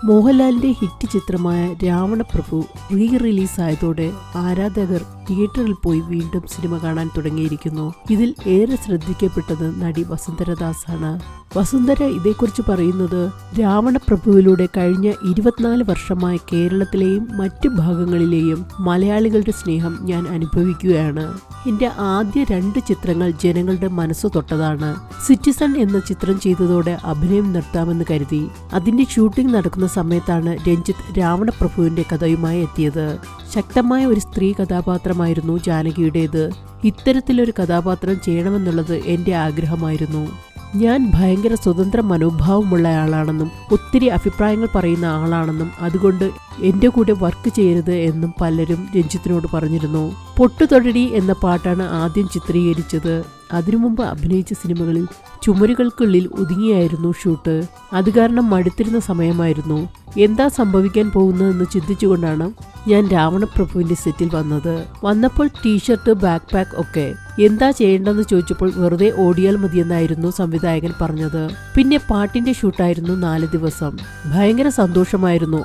മോഹൻലാലിന്റെ ഹിറ്റ് ചിത്രമായ Ravanaprabhu re release ആയതോടെ ആരാധകർ തിയേറ്ററിൽ പോയി വീണ്ടും സിനിമ കാണാൻ തുടങ്ങിയിരിക്കുന്നു. ഇതിൽ ഏറെ ശ്രദ്ധിക്കപ്പെട്ടത് നടി വസുന്ധരദാസ് ആണ്. വസുന്ധര ഇതേക്കുറിച്ച് പറയുന്നത്, രാവണപ്രഭുവിലൂടെ കഴിഞ്ഞ 24 വർഷമായി കേരളത്തിലെയും മറ്റു ഭാഗങ്ങളിലെയും മലയാളികളുടെ സ്നേഹം ഞാൻ അനുഭവിക്കുകയാണ്. എന്റെ ആദ്യ 2 ചിത്രങ്ങൾ ജനങ്ങളുടെ മനസ്സു തൊട്ടതാണ്. സിറ്റിസൺ എന്ന ചിത്രം ചെയ്തതോടെ അഭിനയം നിർത്താമെന്ന് കരുതി. അതിന്റെ ഷൂട്ടിംഗ് നടക്കുന്ന സമയത്താണ് രഞ്ജിത്ത് രാവണപ്രഭുവിന്റെ കഥയുമായി എത്തിയത്. ശക്തമായ ഒരു സ്ത്രീ കഥാപാത്രമായിരുന്നു ജാനകിയുടേത്. ഇത്തരത്തിലൊരു കഥാപാത്രം ചെയ്യണമെന്നുള്ളത് എന്റെ ആഗ്രഹമായിരുന്നു. ഞാൻ ഭയങ്കര സ്വതന്ത്ര മനോഭാവമുള്ളയാളാണെന്നും ഒത്തിരി അഭിപ്രായങ്ങൾ പറയുന്ന ആളാണെന്നും അതുകൊണ്ട് എന്റെ കൂടെ വർക്ക് ചെയ്യരുത് എന്നും പലരും രഞ്ജിത്തിനോട് പറഞ്ഞിരുന്നു. പൊട്ടുതൊടടി എന്ന പാട്ടാണ് ആദ്യം ചിത്രീകരിച്ചത്. അതിനു മുമ്പ് അഭിനയിച്ച സിനിമകളിൽ ചുമരുകൾക്കുള്ളിൽ ഒതുങ്ങിയായിരുന്നു ഷൂട്ട്. അത് കാരണം മടുത്തിരുന്ന സമയമായിരുന്നു. എന്താ സംഭവിക്കാൻ പോകുന്നതെന്ന് ചിന്തിച്ചുകൊണ്ടാണ് ഞാൻ രാവണപ്രഭുവിന്റെ സെറ്റിൽ വന്നപ്പോൾ ടീഷർട്ട്, ബാക്ക് പാക്ക് ഒക്കെ. എന്താ ചെയ്യേണ്ടെന്ന് ചോദിച്ചപ്പോൾ വെറുതെ ഓടിയാൽ മതിയെന്നായിരുന്നു സംവിധായകൻ പറഞ്ഞത്. പിന്നെ പാട്ടിന്റെ ഷൂട്ടായിരുന്നു 4 ദിവസം. ഭയങ്കര സന്തോഷമായിരുന്നു.